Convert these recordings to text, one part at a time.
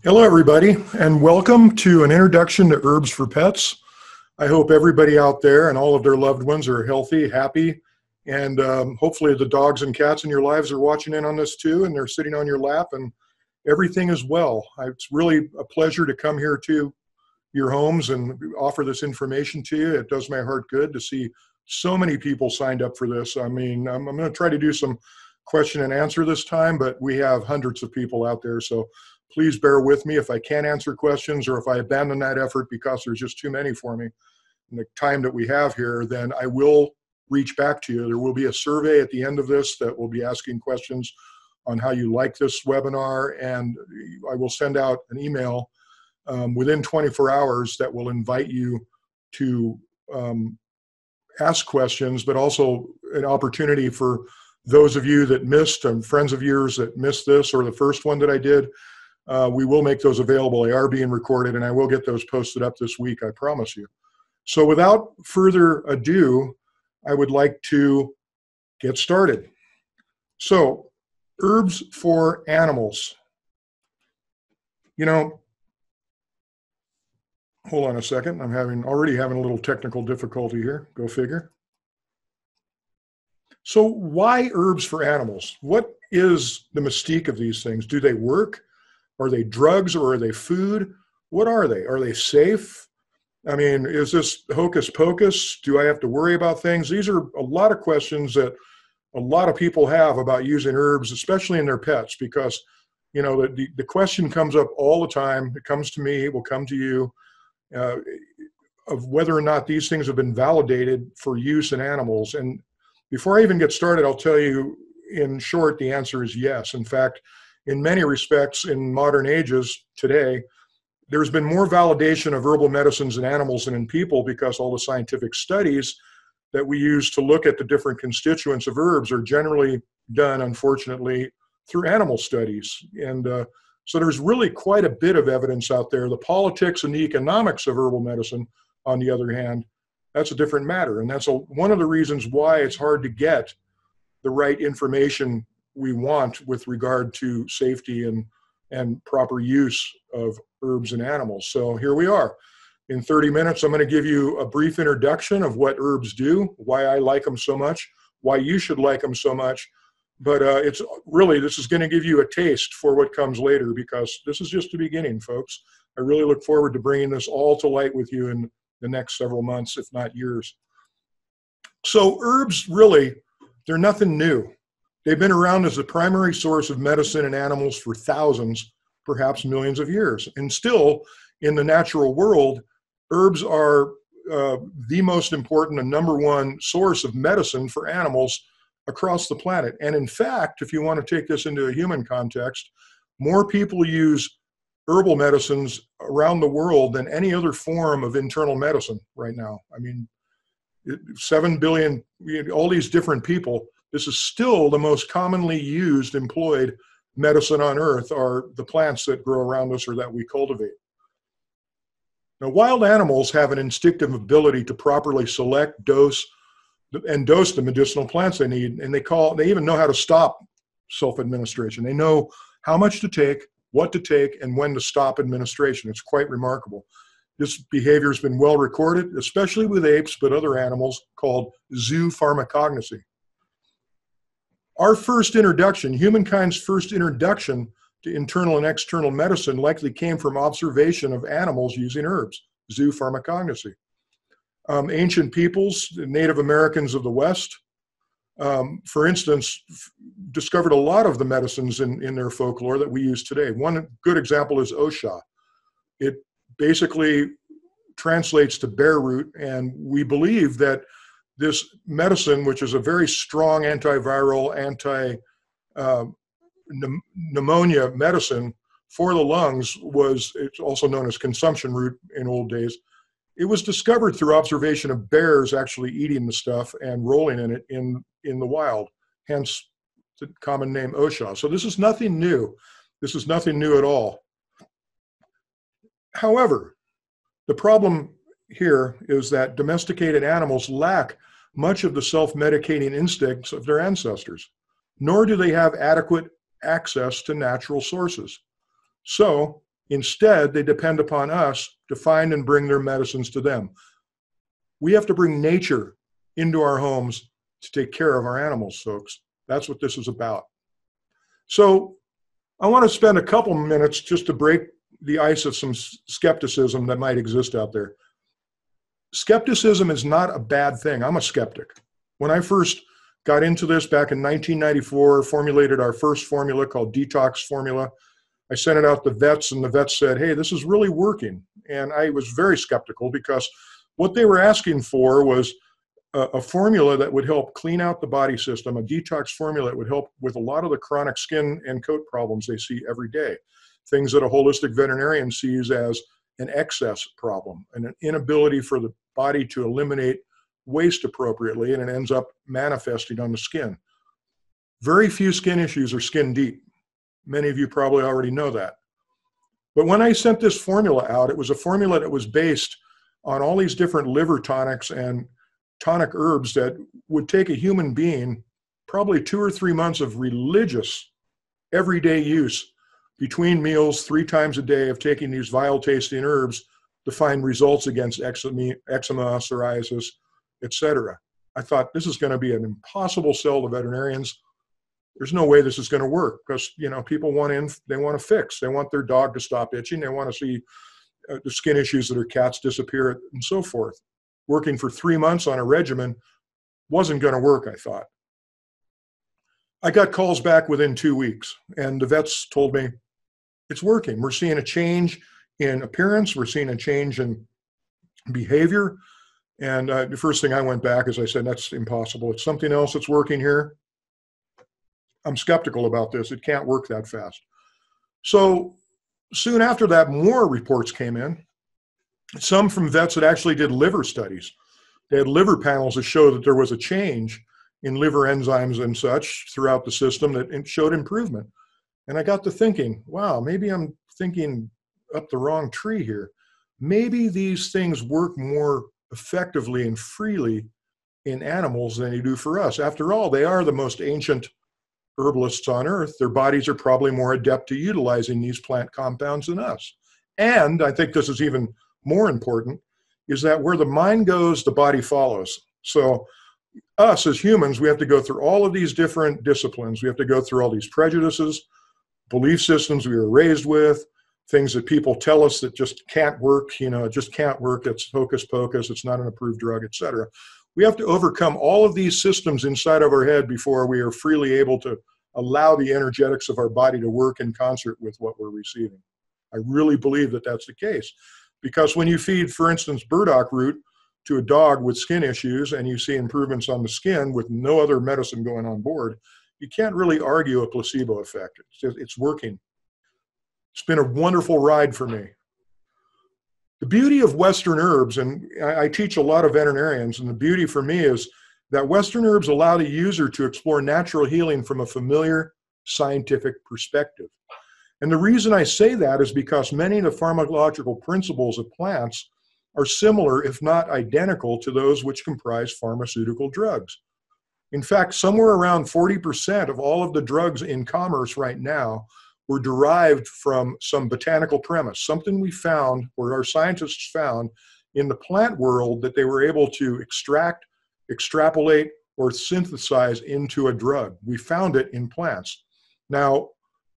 Hello, everybody, and welcome to an introduction to herbs for pets. I hope everybody out there and all of their loved ones are healthy, happy, and hopefully the dogs and cats in your lives are watching in on this too, and they're sitting on your lap, and everything is well. It's really a pleasure to come here to your homes and offer this information to you. It does my heart good to see so many people signed up for this. I mean, I'm going to try to do some question and answer this time, but we have hundreds of people out there, so please bear with me if I can't answer questions or if I abandon that effort because there's just too many for me in the time that we have here. Then I will reach back to you. There will be a survey at the end of this that will be asking questions on how you like this webinar, and I will send out an email within 24 hours that will invite you to ask questions, but also an opportunity for those of you that missed and friends of yours that missed this or the first one that I did. We will make those available. They are being recorded, and I will get those posted up this week, I promise you. So without further ado, I would like to get started. So, herbs for animals. You know, hold on a second. I'm already having a little technical difficulty here. Go figure. So why herbs for animals? What is the mystique of these things? Do they work? Are they drugs or are they food? What are they? Are they safe? I mean, is this hocus pocus? Do I have to worry about things? These are a lot of questions that a lot of people have about using herbs, especially in their pets, because, you know, the question comes up all the time. It comes to me, it will come to you, of whether or not these things have been validated for use in animals. And before I even get started, I'll tell you in short, the answer is yes. In fact, in many respects, in modern ages today, there's been more validation of herbal medicines in animals than in people because all the scientific studies that we use to look at the different constituents of herbs are generally done, unfortunately, through animal studies. And so there's really quite a bit of evidence out there. The politics and the economics of herbal medicine, on the other hand, that's a different matter. And that's one of the reasons why it's hard to get the right information we want with regard to safety and proper use of herbs and animals. So here we are. In 30 minutes, I'm going to give you a brief introduction of what herbs do, why I like them so much, why you should like them so much. But this is going to give you a taste for what comes later, because this is just the beginning, folks. I really look forward to bringing this all to light with you in the next several months, if not years. So herbs, really, they're nothing new. They've been around as the primary source of medicine in animals for thousands, perhaps millions of years. And still, in the natural world, herbs are the most important and number one source of medicine for animals across the planet. And in fact, if you want to take this into a human context, more people use herbal medicines around the world than any other form of internal medicine right now. I mean, 7 billion, all these different people. This is still the most commonly used, employed medicine on earth are the plants that grow around us or that we cultivate. Now, wild animals have an instinctive ability to properly select, dose the medicinal plants they need, and they even know how to stop self-administration. They know how much to take, what to take, and when to stop administration. It's quite remarkable. This behavior has been well recorded, especially with apes, but other animals, called zoopharmacognosy. Our first introduction, humankind's first introduction to internal and external medicine likely came from observation of animals using herbs, zoopharmacognosy. Ancient peoples, the Native Americans of the West, for instance, discovered a lot of the medicines in their folklore that we use today. One good example is Osha. It basically translates to bear root, and we believe that this medicine, which is a very strong antiviral, pneumonia medicine for the lungs, it's also known as consumption root in old days. It was discovered through observation of bears actually eating the stuff and rolling in it in the wild, hence the common name Osha. So this is nothing new. This is nothing new at all. However, the problem here is that domesticated animals lack much of the self-medicating instincts of their ancestors, nor do they have adequate access to natural sources. So Instead, they depend upon us to find and bring their medicines to them. We have to bring nature into our homes to take care of our animals, folks. That's what this is about. So I want to spend a couple minutes just to break the ice of some skepticism that might exist out there. Skepticism is not a bad thing. I'm a skeptic. When I first got into this back in 1994, formulated our first formula called Detox Formula. I sent it out to vets, and the vets said, hey, this is really working. And I was very skeptical because what they were asking for was a formula that would help clean out the body system, a detox formula that would help with a lot of the chronic skin and coat problems they see every day, things that a holistic veterinarian sees as an excess problem and an inability for the body to eliminate waste appropriately, and it ends up manifesting on the skin. Very few skin issues are skin deep. Many of you probably already know that. But when I sent this formula out, it was a formula that was based on all these different liver tonics and tonic herbs that would take a human being probably 2 or 3 months of religious everyday use between meals 3 times a day of taking these vile tasting herbs to find results against eczema, psoriasis, etc. I thought this is going to be an impossible sell to veterinarians. There's no way this is going to work because, people want in, they want to fix. They want their dog to stop itching. They want to see the skin issues that their cats disappear and so forth. Working for 3 months on a regimen wasn't going to work, I thought. I got calls back within 2 weeks, and the vets told me, it's working. We're seeing a change in appearance. We're seeing a change in behavior. And the first thing I went back is I said, that's impossible. It's something else that's working here. I'm skeptical about this. It can't work that fast. So soon after that, more reports came in. Some from vets that actually did liver studies. They had liver panels that showed that there was a change in liver enzymes and such throughout the system that showed improvement. And I got to thinking, wow, maybe I'm thinking up the wrong tree here. Maybe these things work more effectively and freely in animals than they do for us. After all, they are the most ancient herbalists on earth. Their bodies are probably more adept to utilizing these plant compounds than us. And I think this is even more important, is that where the mind goes, the body follows. So us as humans, we have to go through all of these different disciplines. We have to go through all these prejudices, belief systems we were raised with, things that people tell us that just can't work, it just can't work, it's hocus pocus, it's not an approved drug, etc. We have to overcome all of these systems inside of our head before we are freely able to allow the energetics of our body to work in concert with what we're receiving. I really believe that that's the case. Because when you feed, for instance, burdock root to a dog with skin issues and you see improvements on the skin with no other medicine going on board, you can't really argue a placebo effect. It's working. It's been a wonderful ride for me. The beauty of Western herbs, and I teach a lot of veterinarians, and the beauty for me is that Western herbs allow the user to explore natural healing from a familiar scientific perspective. And the reason I say that is because many of the pharmacological principles of plants are similar, if not identical, to those which comprise pharmaceutical drugs. In fact, somewhere around 40% of all of the drugs in commerce right now were derived from some botanical premise, something we found, or our scientists found, in the plant world that they were able to extract, extrapolate, or synthesize into a drug. We found it in plants. Now,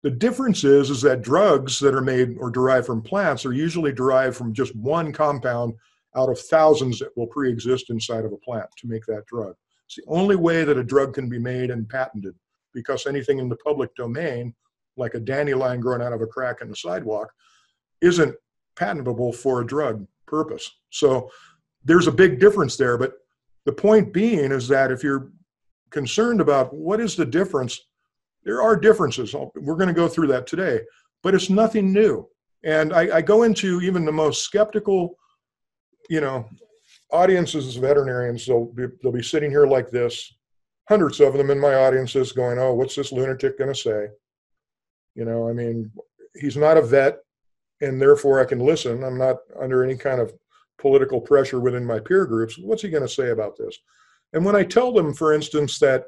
the difference is that drugs that are made or derived from plants are usually derived from just one compound out of thousands that will pre-exist inside of a plant to make that drug. It's the only way that a drug can be made and patented, because anything in the public domain, like a dandelion growing out of a crack in the sidewalk, isn't patentable for a drug purpose. So there's a big difference there. But the point being is that if you're concerned about what is the difference, there are differences. We're going to go through that today, but it's nothing new. And I go into even the most skeptical, audiences of veterinarians. They'll be sitting here like this, hundreds of them in my audiences going, oh, what's this lunatic going to say? He's not a vet, and therefore I can listen. I'm not under any kind of political pressure within my peer groups. What's he going to say about this? And when I tell them, for instance, that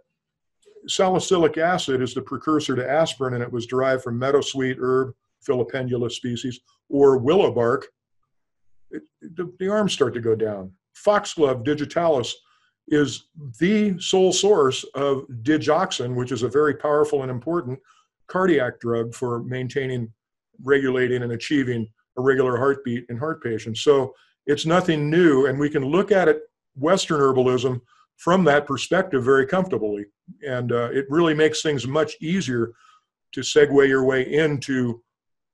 salicylic acid is the precursor to aspirin, and it was derived from meadowsweet herb Filipendula species, or willow bark, the arms start to go down. Foxglove digitalis is the sole source of digoxin, which is a very powerful and important cardiac drug for maintaining, regulating, and achieving a regular heartbeat in heart patients. So it's nothing new, and we can look at it, Western herbalism, from that perspective very comfortably. And it really makes things much easier to segue your way into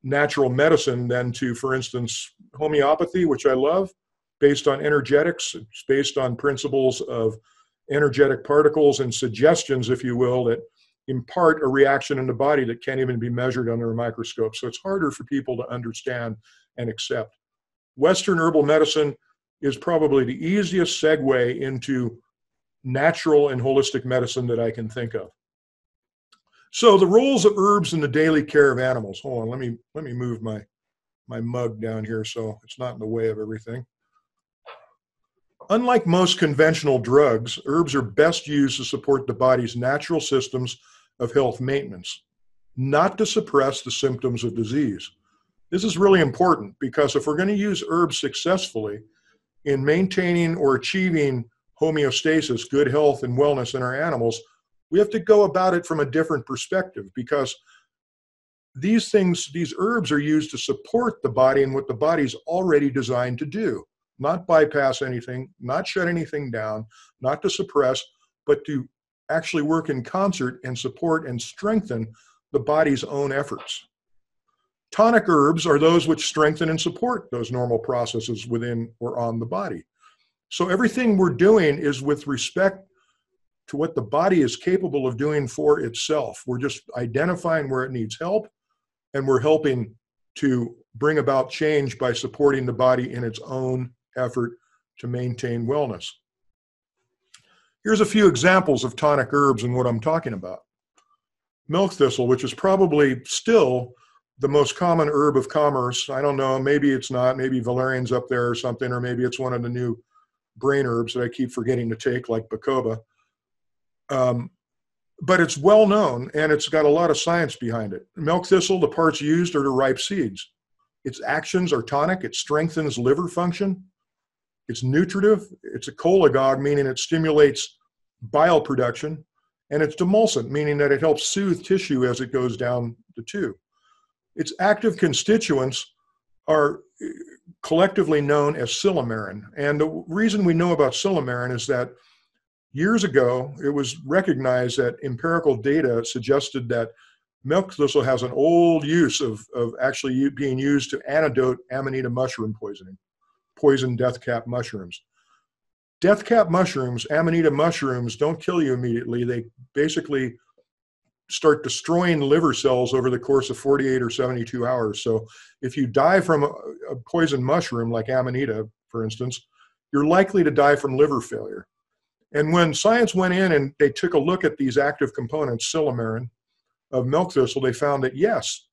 natural medicine than to, for instance, homeopathy, which I love, based on energetics. It's based on principles of energetic particles and suggestions, if you will, that impart a reaction in the body that can't even be measured under a microscope. So it's harder for people to understand and accept. Western herbal medicine is probably the easiest segue into natural and holistic medicine that I can think of. So the roles of herbs in the daily care of animals. Hold on, let me move my mug down here so it's not in the way of everything. Unlike most conventional drugs, herbs are best used to support the body's natural systems of health maintenance, not to suppress the symptoms of disease. This is really important because if we're going to use herbs successfully in maintaining or achieving homeostasis, good health and wellness in our animals, we have to go about it from a different perspective, because these herbs are used to support the body and what the body's already designed to do, not bypass anything, not shut anything down, not to suppress, but to actually work in concert and support and strengthen the body's own efforts. Tonic herbs are those which strengthen and support those normal processes within or on the body. So everything we're doing is with respect to what the body is capable of doing for itself. We're just identifying where it needs help, and we're helping to bring about change by supporting the body in its own effort to maintain wellness. Here's a few examples of tonic herbs and what I'm talking about. Milk thistle, which is probably still the most common herb of commerce. I don't know, maybe it's not, maybe valerian's up there or something, or maybe it's one of the new brain herbs that I keep forgetting to take, like bacopa. But it's well known, and it's got a lot of science behind it. Milk thistle, the parts used are to ripe seeds. Its actions are tonic. It strengthens liver function. It's nutritive. It's a cholagogue, meaning it stimulates bile production. And it's demulcent, meaning that it helps soothe tissue as it goes down the tube. Its active constituents are collectively known as silymarin. And the reason we know about silymarin is that years ago, it was recognized that empirical data suggested that milk thistle has an old use of actually being used to antidote Amanita mushroom poisoning, poison death cap mushrooms. Death cap mushrooms, Amanita mushrooms, don't kill you immediately. They basically start destroying liver cells over the course of 48 or 72 hours. So if you die from a poison mushroom like Amanita, for instance, you're likely to die from liver failure. And when science went in and they took a look at these active components, silymarin, of milk thistle, they found that yes,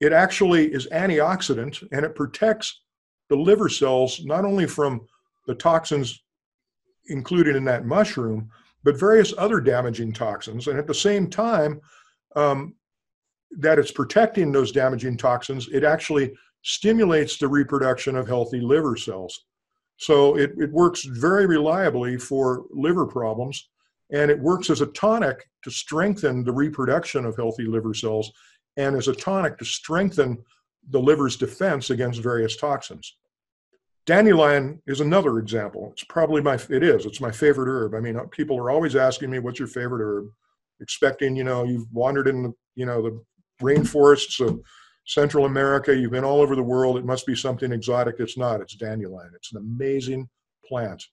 it actually is antioxidant, and it protects the liver cells not only from the toxins included in that mushroom, but various other damaging toxins. And at the same time that it's protecting those damaging toxins, it actually stimulates the reproduction of healthy liver cells. So it works very reliably for liver problems, and it works as a tonic to strengthen the reproduction of healthy liver cells, and as a tonic to strengthen the liver's defense against various toxins. Dandelion is another example. It's probably it's my favorite herb. I mean, people are always asking me, what's your favorite herb? Expecting, you've wandered in the rainforests of Central America, you've been all over the world, it must be something exotic. It's not, it's dandelion. It's an amazing plant.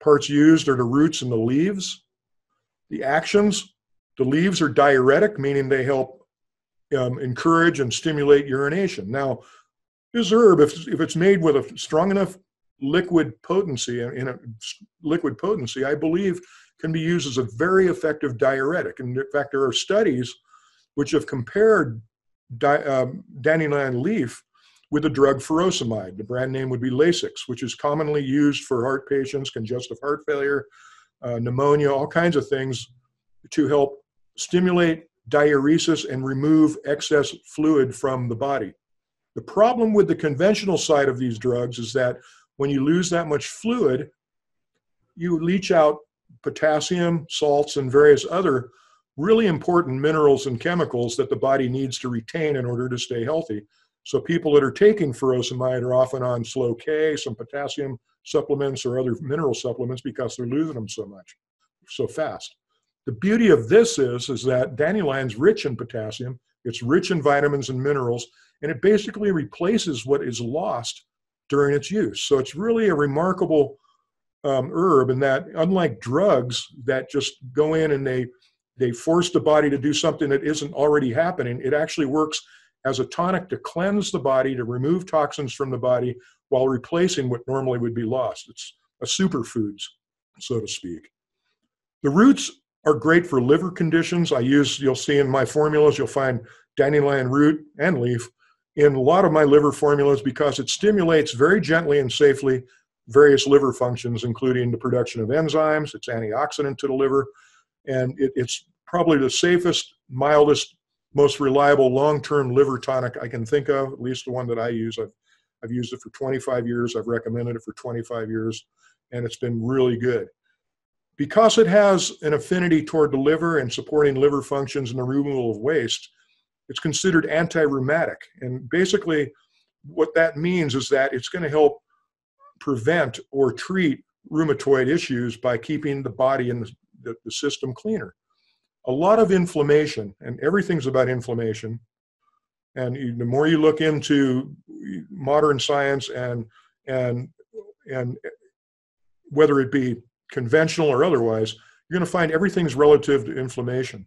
Parts used are the roots and the leaves. The actions, the leaves are diuretic, meaning they help encourage and stimulate urination. Now, this herb, if it's made with a strong enough liquid potency, I believe can be used as a very effective diuretic. And in fact, there are studies which have compared dandelion leaf with the drug furosemide. The brand name would be Lasix, which is commonly used for heart patients, congestive heart failure, pneumonia, all kinds of things to help stimulate diuresis and remove excess fluid from the body. The problem with the conventional side of these drugs is that when you lose that much fluid, you leach out potassium, salts, and various other really important minerals and chemicals that the body needs to retain in order to stay healthy. So people that are taking furosemide are often on slow K, some potassium supplements or other mineral supplements because they're losing them so fast. The beauty of this is that dandelion's rich in potassium, it's rich in vitamins and minerals, and it basically replaces what is lost during its use. So it's really a remarkable herb in that, unlike drugs that just go in and they force the body to do something that isn't already happening, it actually works as a tonic to cleanse the body, to remove toxins from the body while replacing what normally would be lost. It's a superfoods, so to speak. The roots are great for liver conditions. You'll see in my formulas, you'll find dandelion root and leaf in a lot of my liver formulas because it stimulates very gently and safely various liver functions, including the production of enzymes. It's antioxidant to the liver, and it's probably the safest, mildest, most reliable long-term liver tonic I can think of, at least the one that I use. I've used it for 25 years. I've recommended it for 25 years, and it's been really good. Because it has an affinity toward the liver and supporting liver functions and the removal of waste, it's considered anti-rheumatic. And basically what that means is that it's going to help prevent or treat rheumatoid issues by keeping the body and the system cleaner. A lot of inflammation, and everything's about inflammation, and the more you look into modern science and whether it be conventional or otherwise, you're going to find everything's relative to inflammation.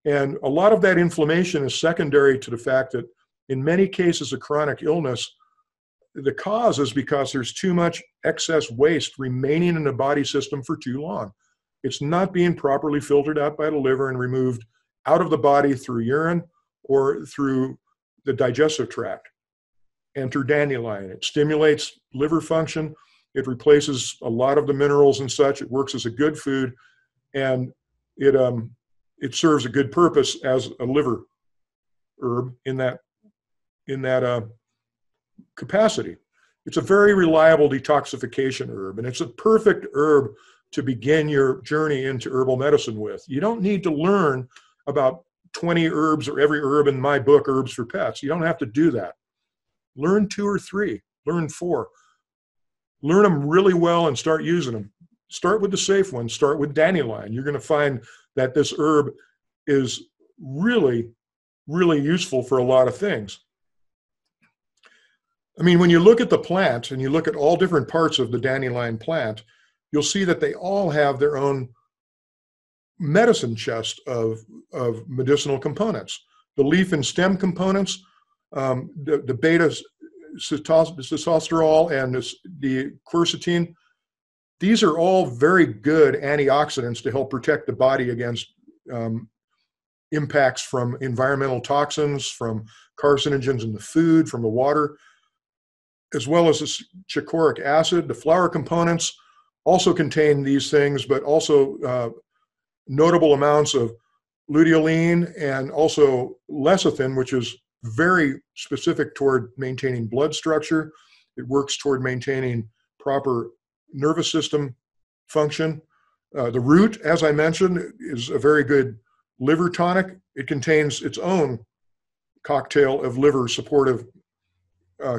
And a lot of that inflammation is secondary to the fact that in many cases of chronic illness, the cause is because there's too much excess waste remaining in the body system for too long. It's not being properly filtered out by the liver and removed out of the body through urine or through the digestive tract. Enter dandelion. It stimulates liver function. It replaces a lot of the minerals and such. It works as a good food, and it serves a good purpose as a liver herb in that capacity. It's a very reliable detoxification herb, and it's a perfect herb to begin your journey into herbal medicine with. You don't need to learn about 20 herbs or every herb in my book, Herbs for Pets. You don't have to do that. Learn 2 or 3, learn 4. Learn them really well and start using them. Start with the safe ones. Start with dandelion. You're going to find that this herb is really, really useful for a lot of things. I mean, when you look at the plant and you look at all different parts of the dandelion plant, you'll see that they all have their own medicine chest of medicinal components. The leaf and stem components, the beta sitosterol and the quercetin, these are all very good antioxidants to help protect the body against impacts from environmental toxins, from carcinogens in the food, from the water, as well as the chicoraic acid. The flower components also contain these things, but also notable amounts of luteolin and also lecithin, which is very specific toward maintaining blood structure. It works toward maintaining proper nervous system function. The root, as I mentioned, is a very good liver tonic. It contains its own cocktail of liver supportive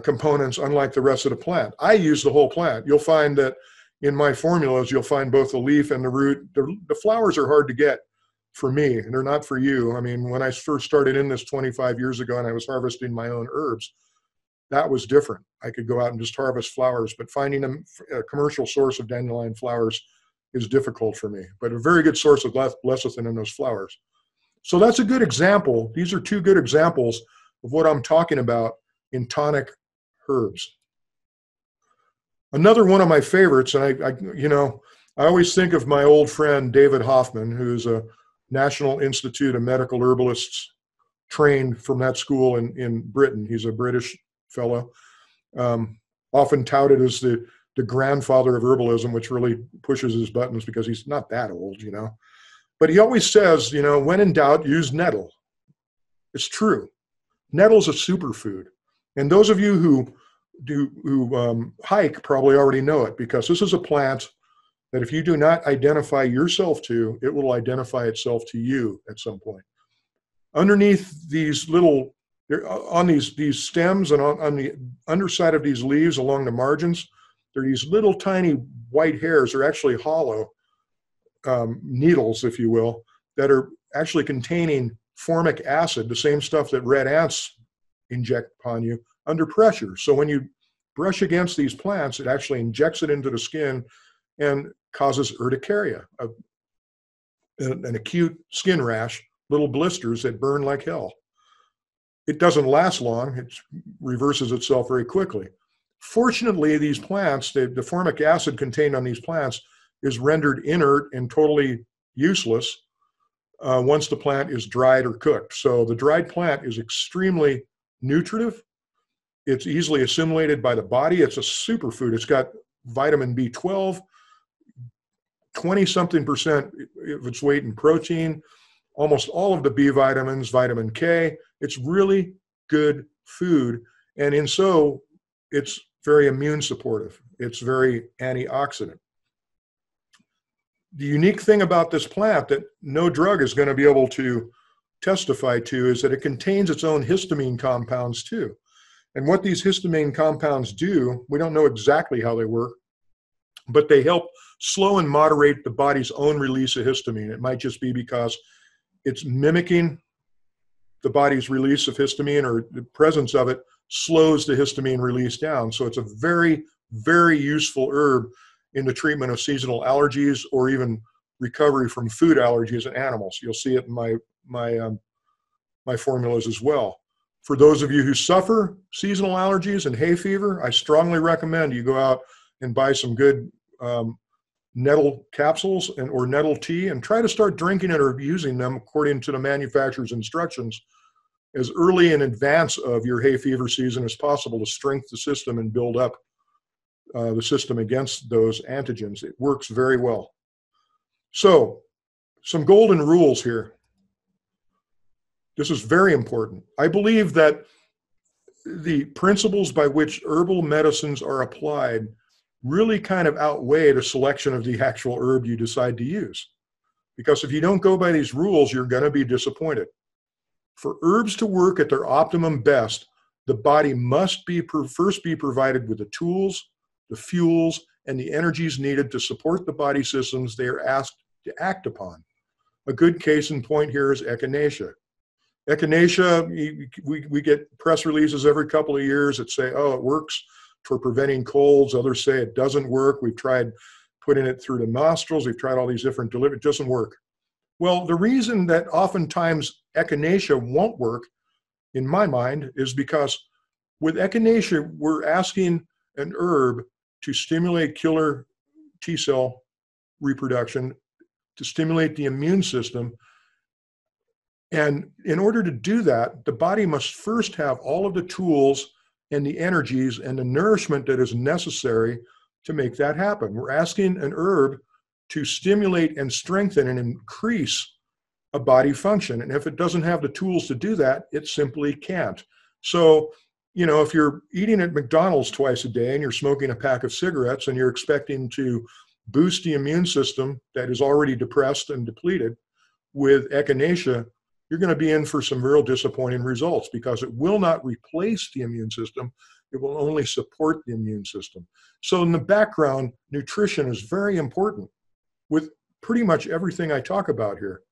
components, unlike the rest of the plant. I use the whole plant. You'll find that in my formulas, you'll find both the leaf and the root. The flowers are hard to get for me, and they're not for you. I mean, when I first started in this 25 years ago and I was harvesting my own herbs, that was different. I could go out and just harvest flowers, but finding a commercial source of dandelion flowers is difficult for me, but a very good source of lecithin in those flowers. So that's a good example. These are 2 good examples of what I'm talking about in tonic herbs. Another one of my favorites, and I always think of my old friend David Hoffman, who's a National Institute of Medical Herbalists trained from that school in Britain. He's a British fellow, often touted as the grandfather of herbalism, which really pushes his buttons because he's not that old, But he always says, when in doubt, use nettle. It's true. Nettle's a superfood. And those of you who hike probably already know it, because this is a plant that if you do not identify yourself to, it will identify itself to you at some point. Underneath these little, on these stems and on the underside of these leaves along the margins, there are these little tiny white hairs. They're actually hollow needles, if you will, that are actually containing formic acid, the same stuff that red ants inject upon you under pressure. So when you brush against these plants, it actually injects it into the skin and causes urticaria, an acute skin rash, little blisters that burn like hell. It doesn't last long. It reverses itself very quickly. Fortunately, these plants, the formic acid contained on these plants is rendered inert and totally useless once the plant is dried or cooked. So the dried plant is extremely nutritive. It's easily assimilated by the body. It's a superfood. It's got vitamin B12, 20-something% of its weight in protein, almost all of the B vitamins, vitamin K. It's really good food. And in so, it's very immune supportive. It's very antioxidant. The unique thing about this plant that no drug is going to be able to testify to is that it contains its own histamine compounds too. And what these histamine compounds do, we don't know exactly how they work, but they help slow and moderate the body's own release of histamine. It might just be because it's mimicking the body's release of histamine, or the presence of it slows the histamine release down. So it's a very, very useful herb in the treatment of seasonal allergies or even recovery from food allergies in animals. You'll see it in my formulas as well. For those of you who suffer seasonal allergies and hay fever, I strongly recommend you go out and buy some good nettle capsules or nettle tea and try to start drinking it or using them according to the manufacturer's instructions as early in advance of your hay fever season as possible to strengthen the system and build up the system against those antigens. It works very well. So, some golden rules here. This is very important. I believe that the principles by which herbal medicines are applied really kind of outweigh the selection of the actual herb you decide to use. Because if you don't go by these rules, you're going to be disappointed. For herbs to work at their optimum best, the body must first be provided with the tools, the fuels, and the energies needed to support the body systems they are asked to act upon. A good case in point here is echinacea. Echinacea, we get press releases every couple of years that say, oh, it works for preventing colds. Others say it doesn't work. We've tried putting it through the nostrils. We've tried all these different delivery. It doesn't work. Well, the reason that oftentimes echinacea won't work, in my mind, is because with echinacea, we're asking an herb to stimulate killer T cell reproduction, to stimulate the immune system. And in order to do that, the body must first have all of the tools and the energies and the nourishment that is necessary to make that happen. We're asking an herb to stimulate and strengthen and increase a body function. And if it doesn't have the tools to do that, it simply can't. So, you know, if you're eating at McDonald's twice a day and you're smoking a pack of cigarettes and you're expecting to boost the immune system that is already depressed and depleted with echinacea, you're going to be in for some real disappointing results, because it will not replace the immune system. It will only support the immune system. So in the background, nutrition is very important with pretty much everything I talk about here.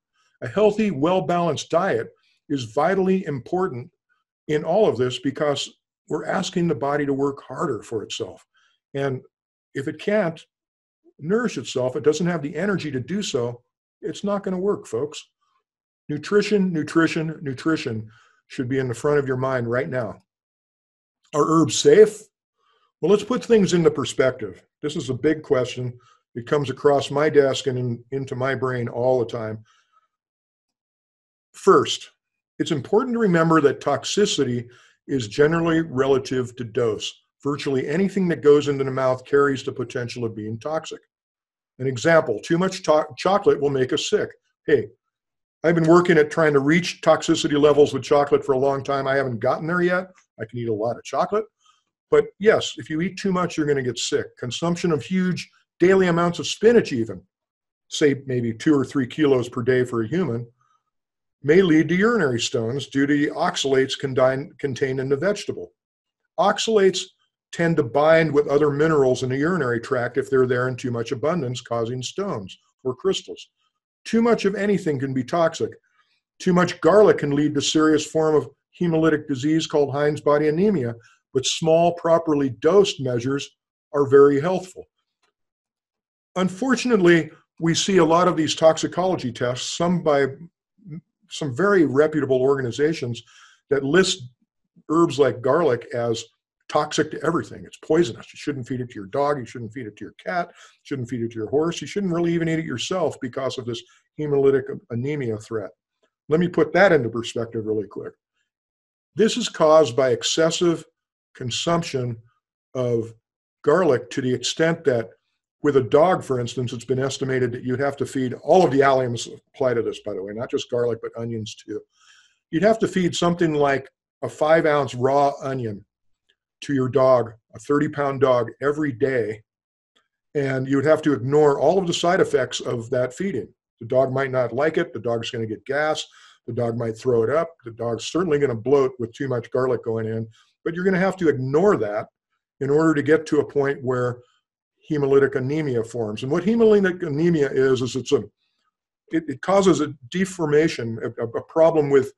A healthy, well-balanced diet is vitally important in all of this, because we're asking the body to work harder for itself. And if it can't nourish itself, it doesn't have the energy to do so, it's not going to work, folks. Nutrition, nutrition, nutrition should be in the front of your mind right now. Are herbs safe? Well, let's put things into perspective. This is a big question. It comes across my desk and into my brain all the time. First, it's important to remember that toxicity is generally relative to dose. Virtually anything that goes into the mouth carries the potential of being toxic. An example, too much chocolate will make us sick. Hey, I've been working at trying to reach toxicity levels with chocolate for a long time. I haven't gotten there yet. I can eat a lot of chocolate. But yes, if you eat too much, you're going to get sick. Consumption of huge daily amounts of spinach, even, say maybe 2 or 3 kilos per day for a human, may lead to urinary stones due to the oxalates contained in the vegetable. Oxalates tend to bind with other minerals in the urinary tract if they're there in too much abundance, causing stones or crystals. Too much of anything can be toxic. Too much garlic can lead to serious form of hemolytic disease called Heinz body anemia, but small, properly dosed measures are very healthful. Unfortunately, we see a lot of these toxicology tests, some by some very reputable organizations, that list herbs like garlic as toxic to everything. It's poisonous. You shouldn't feed it to your dog. You shouldn't feed it to your cat. You shouldn't feed it to your horse. You shouldn't really even eat it yourself because of this hemolytic anemia threat. Let me put that into perspective really quick. This is caused by excessive consumption of garlic to the extent that with a dog, for instance, it's been estimated that you'd have to feed, all of the alliums apply to this, by the way, not just garlic, but onions too. You'd have to feed something like a 5-ounce raw onion to your dog, a 30-pound dog, every day. And you would have to ignore all of the side effects of that feeding. The dog might not like it. The dog's going to get gas. The dog might throw it up. The dog's certainly going to bloat with too much garlic going in. But you're going to have to ignore that in order to get to a point where hemolytic anemia forms. And what hemolytic anemia is it causes a deformation, a problem with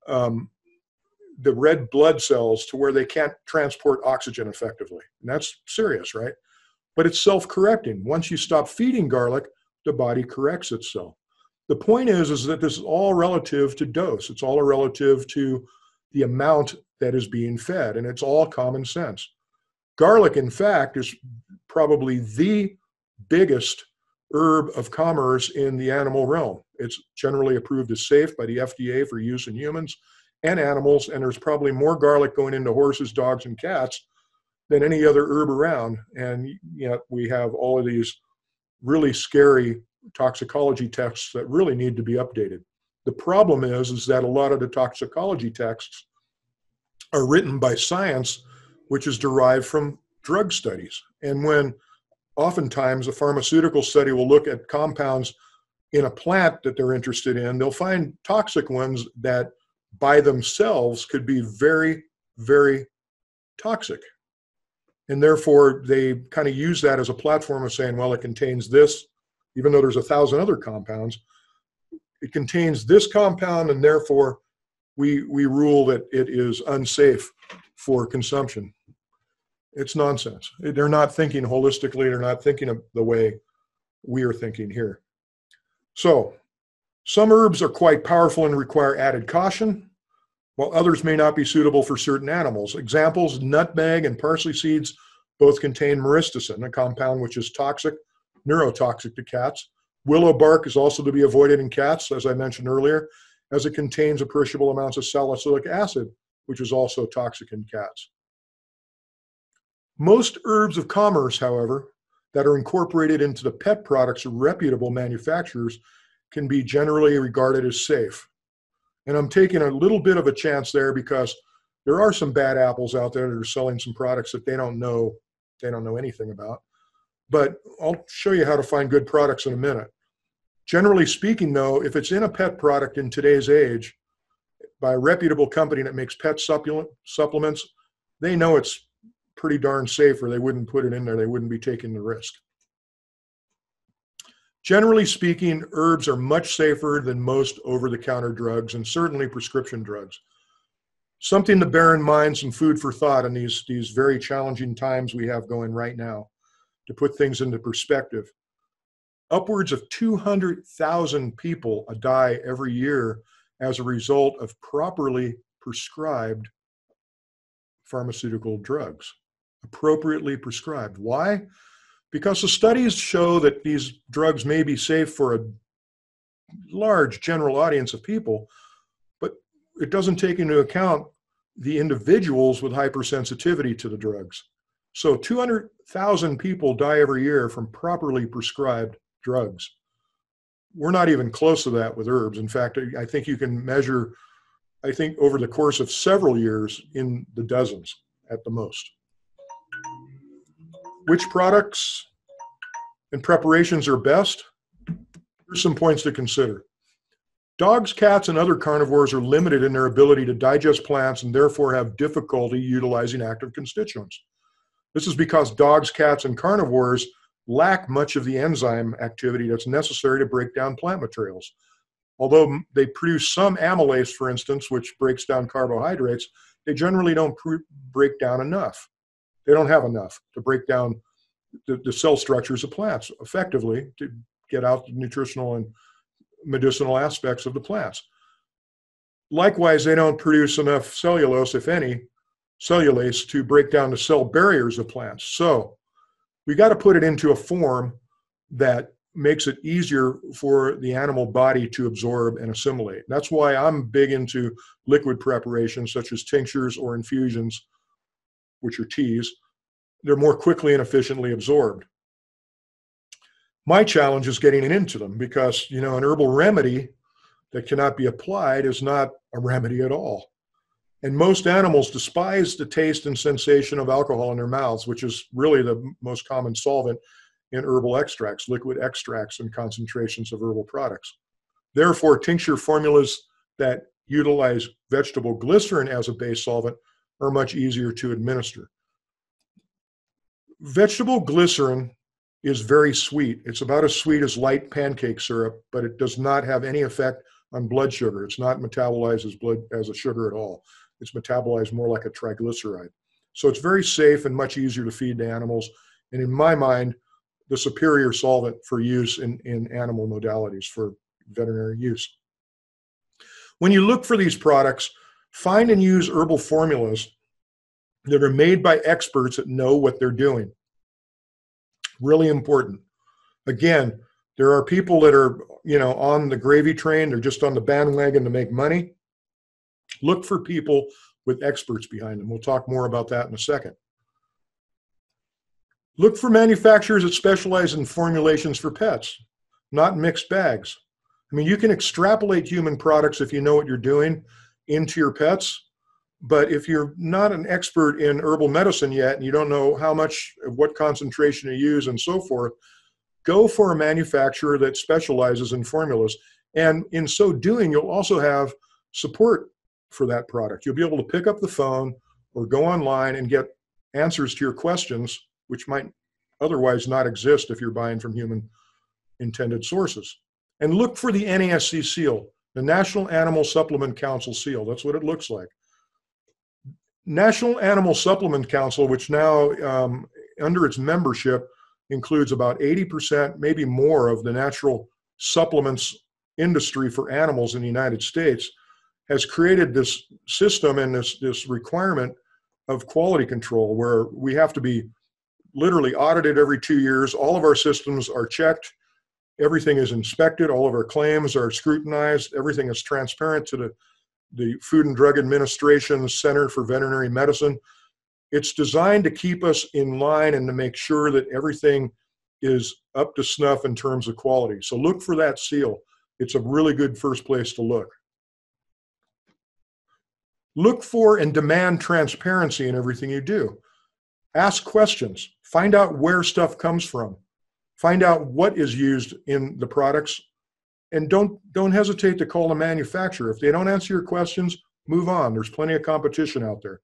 the red blood cells to where they can't transport oxygen effectively. And that's serious, right? But it's self-correcting. Once you stop feeding garlic, the body corrects itself. The point is that this is all relative to dose. It's all relative to the amount that is being fed, and it's all common sense. Garlic, in fact, is probably the biggest herb of commerce in the animal realm. It's generally approved as safe by the FDA for use in humans and animals, and there's probably more garlic going into horses, dogs, and cats than any other herb around. And yet we have all of these really scary toxicology texts that really need to be updated. The problem is that a lot of the toxicology texts are written by science, which is derived from drug studies. And when oftentimes a pharmaceutical study will look at compounds in a plant that they're interested in, they'll find toxic ones that by themselves could be very, very toxic. And therefore, they kind of use that as a platform of saying, well, it contains this, even though there's 1,000 other compounds. It contains this compound, and therefore, we rule that it is unsafe for consumption. It's nonsense. They're not thinking holistically. They're not thinking of the way we are thinking here. So some herbs are quite powerful and require added caution, while others may not be suitable for certain animals. Examples: nutmeg and parsley seeds both contain myristicin, a compound which is toxic, neurotoxic to cats. Willow bark is also to be avoided in cats, as I mentioned earlier, as it contains appreciable amounts of salicylic acid, which is also toxic in cats. Most herbs of commerce, however, that are incorporated into the pet products of reputable manufacturers can be generally regarded as safe. And I'm taking a little bit of a chance there because there are some bad apples out there that are selling some products that they don't know anything about. But I'll show you how to find good products in a minute. Generally speaking, though, if it's in a pet product in today's age by a reputable company that makes pet supplements, they know it's pretty darn safe, or they wouldn't put it in there. They wouldn't be taking the risk. Generally speaking, herbs are much safer than most over-the-counter drugs, and certainly prescription drugs. Something to bear in mind, some food for thought in these very challenging times we have going right now. To put things into perspective, upwards of 200,000 people die every year as a result of properly prescribed pharmaceutical drugs. Appropriately prescribed. Why? Because the studies show that these drugs may be safe for a large general audience of people, but it doesn't take into account the individuals with hypersensitivity to the drugs. So 200,000 people die every year from properly prescribed drugs. We're not even close to that with herbs. In fact, I think you can measure, I think over the course of several years, in the dozens at the most. Which products and preparations are best? Here's some points to consider. Dogs, cats, and other carnivores are limited in their ability to digest plants and therefore have difficulty utilizing active constituents. This is because dogs, cats, and carnivores lack much of the enzyme activity that's necessary to break down plant materials. Although they produce some amylase, for instance, which breaks down carbohydrates, they generally don't break down enough. They don't have enough to break down the cell structures of plants effectively to get out the nutritional and medicinal aspects of the plants. Likewise, they don't produce enough cellulose, if any, cellulase to break down the cell barriers of plants. So we got to put it into a form that makes it easier for the animal body to absorb and assimilate. That's why I'm big into liquid preparations such as tinctures or infusions, which are teas. They're more quickly and efficiently absorbed. My challenge is getting it into them because, an herbal remedy that cannot be applied is not a remedy at all. And most animals despise the taste and sensation of alcohol in their mouths, which is really the most common solvent in herbal extracts, liquid extracts and concentrations of herbal products. Therefore, tincture formulas that utilize vegetable glycerin as a base solvent are much easier to administer. Vegetable glycerin is very sweet. It's about as sweet as light pancake syrup, but it does not have any effect on blood sugar. It's not metabolized as a sugar at all. It's metabolized more like a triglyceride. So it's very safe and much easier to feed to animals. And in my mind, the superior solvent for use in animal modalities for veterinary use. When you look for these products, find and use herbal formulas that are made by experts that know what they're doing. Really important. Again, there are people that are, on the gravy train. They're just on the bandwagon to make money. Look for people with experts behind them. We'll talk more about that in a second. Look for manufacturers that specialize in formulations for pets, not mixed bags. I mean, you can extrapolate human products if you know what you're doing into your pets. But if you're not an expert in herbal medicine yet, and you don't know how much of what concentration to use and so forth, go for a manufacturer that specializes in formulas. And in so doing, you'll also have support for that product. You'll be able to pick up the phone or go online and get answers to your questions, which might otherwise not exist if you're buying from human intended sources. And look for the NASC seal, the National Animal Supplement Council seal. That's what it looks like. National Animal Supplement Council, which now under its membership includes about 80%, maybe more, of the natural supplements industry for animals in the United States, has created this system and this requirement of quality control where we have to be literally audited every 2 years. All of our systems are checked. Everything is inspected. All of our claims are scrutinized. Everything is transparent to the Food and Drug Administration's Center for Veterinary Medicine. It's designed to keep us in line and to make sure that everything is up to snuff in terms of quality. So look for that seal. It's a really good first place to look. Look for and demand transparency in everything you do. Ask questions. Find out where stuff comes from. Find out what is used in the products. And don't hesitate to call the manufacturer. If they don't answer your questions, move on. There's plenty of competition out there.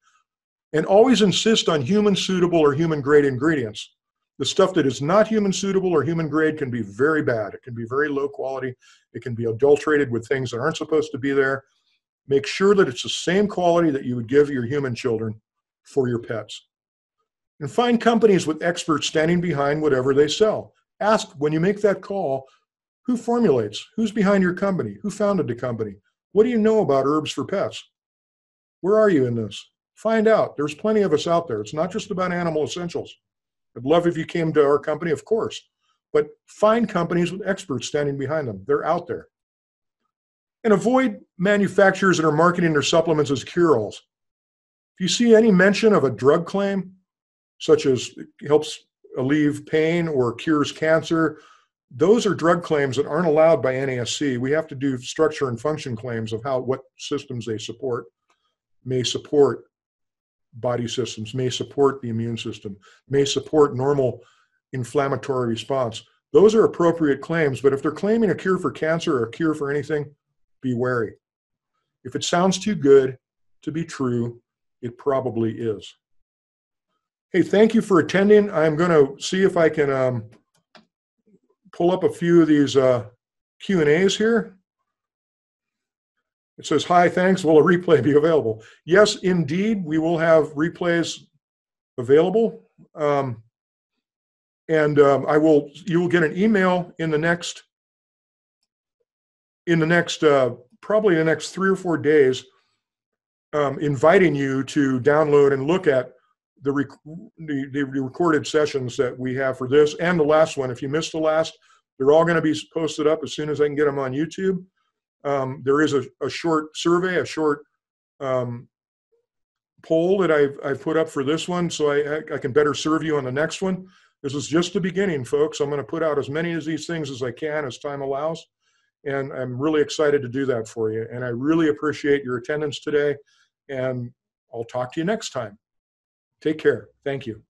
And always insist on human suitable or human grade ingredients. The stuff that is not human suitable or human grade can be very bad. It can be very low quality. It can be adulterated with things that aren't supposed to be there. Make sure that it's the same quality that you would give your human children for your pets. And find companies with experts standing behind whatever they sell. Ask when you make that call, who formulates? Who's behind your company? Who founded the company? What do you know about herbs for pets? Where are you in this? Find out. There's plenty of us out there. It's not just about animal essentials. I'd love if you came to our company, of course. But find companies with experts standing behind them. They're out there. And avoid manufacturers that are marketing their supplements as cure-alls. If you see any mention of a drug claim, such as it helps alleviate pain or cures cancer those are drug claims that aren't allowed by NASC. We have to do structure and function claims of what systems they support, may support body systems, may support the immune system, may support normal inflammatory response. Those are appropriate claims, but if they're claiming a cure for cancer or a cure for anything, be wary. If it sounds too good to be true, it probably is. Hey, thank you for attending. I'm going to see if I can pull up a few of these Q&As here. It says, hi, thanks. Will a replay be available? Yes, indeed. We will have replays available. You will get an email in the next, probably the next 3 or 4 days, inviting you to download and look at the recorded sessions that we have for this and the last one. If you missed the last, they're all going to be posted up as soon as I can get them on YouTube. There is a short survey, a short poll that I've put up for this one, so I can better serve you on the next one. This is just the beginning, folks. I'm going to put out as many of these things as I can as time allows, and I'm really excited to do that for you. And I really appreciate your attendance today, and I'll talk to you next time. Take care. Thank you.